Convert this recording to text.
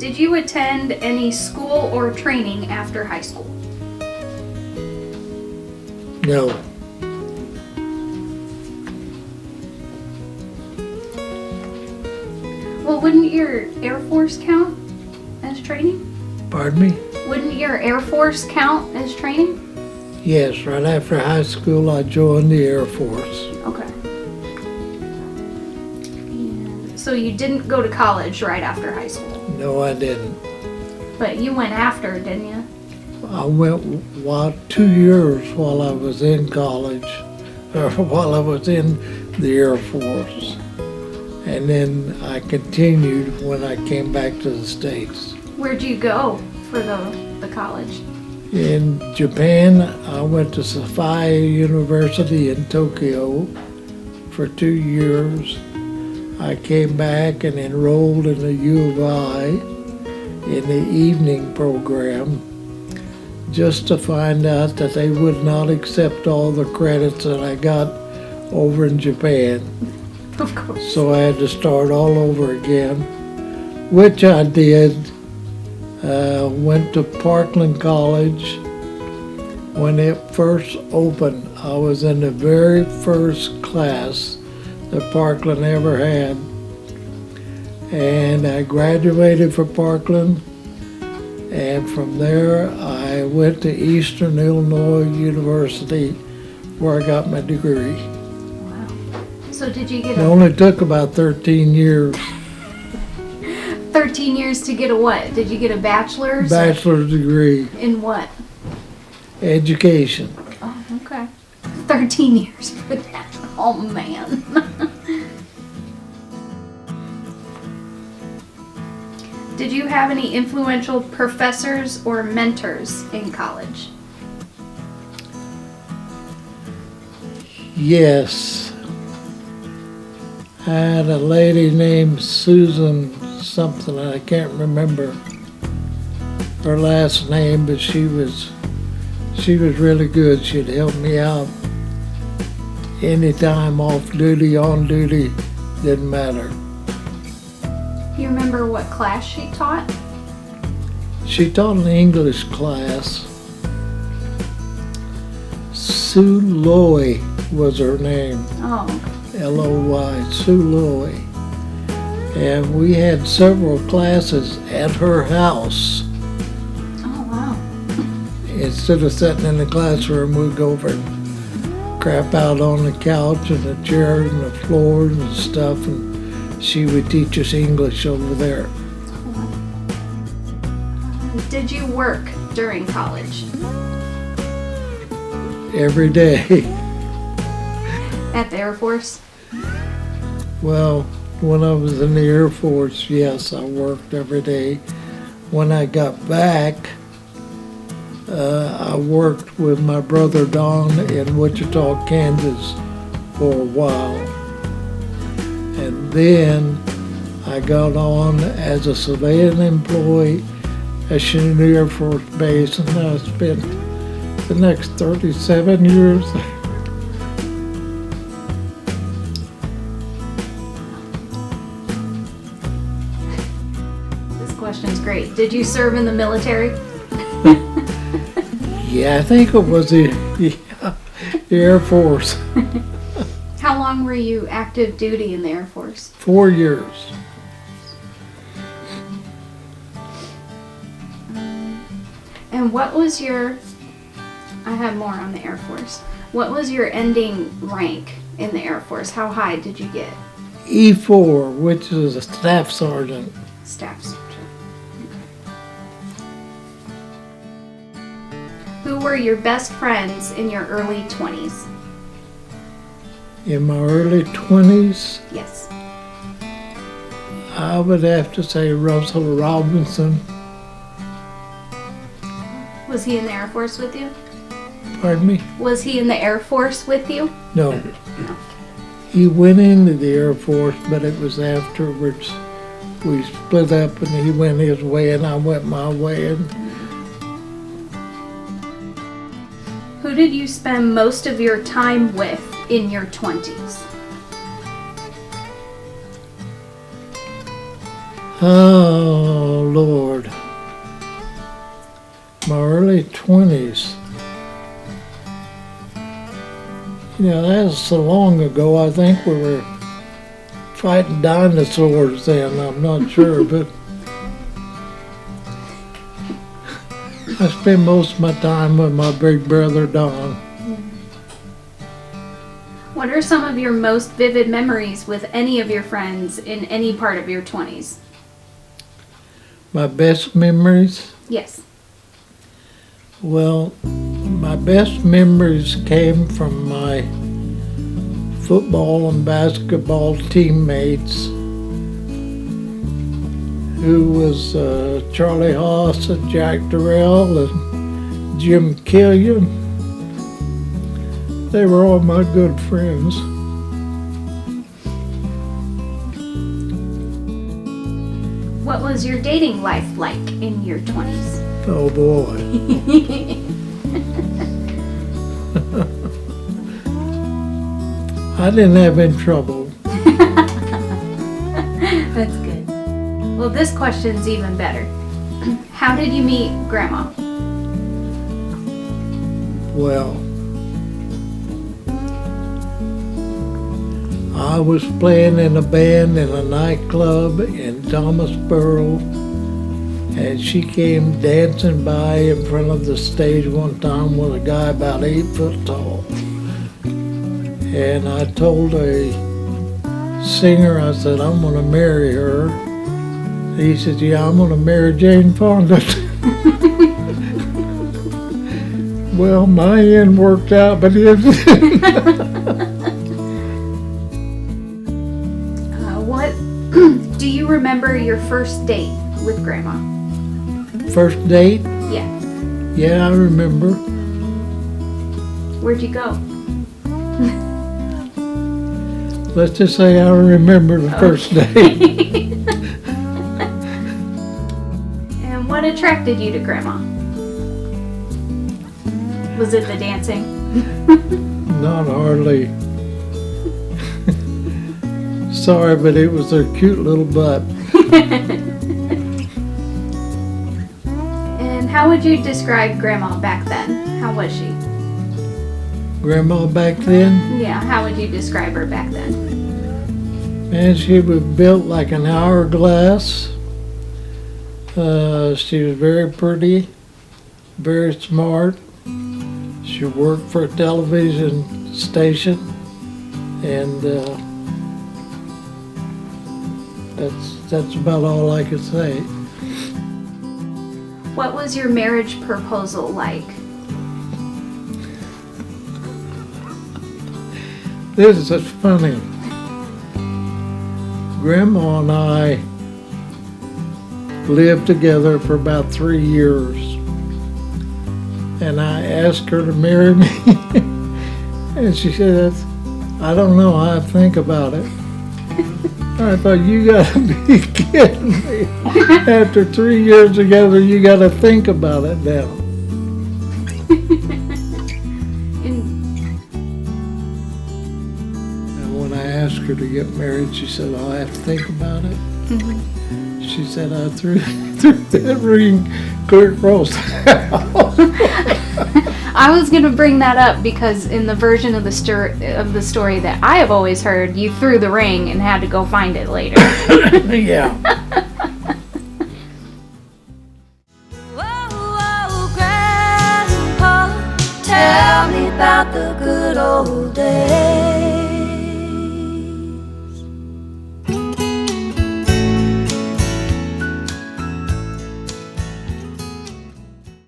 Did you attend any school or training after high school? No. Well, wouldn't your Air Force count as training? Pardon me? Wouldn't your Air Force count as training? Yes, right after high school I joined the Air Force. Okay. And so you didn't go to college right after high school? No, I didn't. But you went after, didn't you? I went 2 years while I was in college, or while I was in the Air Force. And then I continued when I came back to the States. Where'd you go for the college? In Japan, I went to Sophia University in Tokyo for 2 years. I came back and enrolled in the U of I in the evening program, just to find out that they would not accept all the credits that I got over in Japan. Of course. So I had to start all over again, which I did. Went to Parkland College. When it first opened, I was in the very first class that Parkland ever had. And I graduated from Parkland, and from there I went to Eastern Illinois University where I got my degree. Wow. So did you get It a only took about 13 years. 13 years to get a what? Did you get a bachelor's? Bachelor's degree, In what? education. Oh, okay. 13 years for that. Oh, man. Did you have any influential professors or mentors in college? Yes. I had a lady named Susan something, I can't remember her last name, but she was really good. She'd help me out anytime, off duty, on duty, didn't matter. You remember what class she taught? She taught an English class. Sue Loy was her name. Oh, Loy, Sue Loy. And we had several classes at her house. oh wow. Instead of sitting in the classroom, we'd go over and crap out on the couch and the chairs and the floors and stuff, and she would teach us English over there. Did you work during college? Every day. At the Air Force? Well, when I was in the Air Force, yes, I worked every day. When I got back, I worked with my brother Don in Wichita, Kansas for a while. And then I got on as a civilian employee at Chinook Air Force Base, and I spent the next 37 years there. This question's great. Did you serve in the military? Yeah, I think it was the Air Force. How long were you active duty in the Air Force? 4 years. And what was your, I have more on the Air Force. What was your ending rank in the Air Force? How high did you get? E4, which is a staff sergeant. Staff sergeant. Who were your best friends in your early 20s? In my early 20s, Yes. I would have to say Russell Robinson. Was he in the Air Force with you? Pardon me? Was he in the Air Force with you? No. He went into the Air Force, but it was afterwards. We split up and he went his way and I went my way. And Who did you spend most of your time with in your 20s? Lord. My early 20s. That's so long ago. I think we were fighting dinosaurs then. I'm not sure, but I spent most of my time with my big brother, Don. What are some of your most vivid memories with any of your friends in any part of your 20s? My best memories? Yes. Well, my best memories came from my football and basketball teammates, who was Charlie Haas and Jack Durrell and Jim Killian. They were all my good friends. What was your dating life like in your 20s? Oh boy. I didn't have any trouble. That's good. Well, this question's even better. How did you meet Grandma? Well, I was playing in a band in a nightclub in Thomasboro, and she came dancing by in front of the stage one time with a guy about 8 foot tall. And I told a singer, I said, I'm going to marry her. He said, yeah, I'm going to marry Jane Fonda. Well, my end worked out, but his didn't. What do you remember your first date with Grandma? First date? Yeah. Yeah, I remember. Where'd you go? Let's just say I remember the first date. And what attracted you to Grandma? Was it the dancing? Not hardly. Sorry, but it was her cute little butt. And how would you describe Grandma back then? How was she? Grandma back then? Yeah, how would you describe her back then? Man, she was built like an hourglass. She was very pretty, very smart. She worked for a television station, and that's about all I could say. What was your marriage proposal like? This is funny. Grandma and I lived together for about 3 years, and I asked her to marry me, and she said, I don't know how I think about it. I thought, you gotta be kidding me. After 3 years together, you gotta think about it now. And when I asked her to get married, she said, I'll have to think about it. Mm-hmm. She said, I threw that ring clear across the house. I was going to bring that up because in the version of the story that I have always heard, you threw the ring and had to go find it later. Yeah.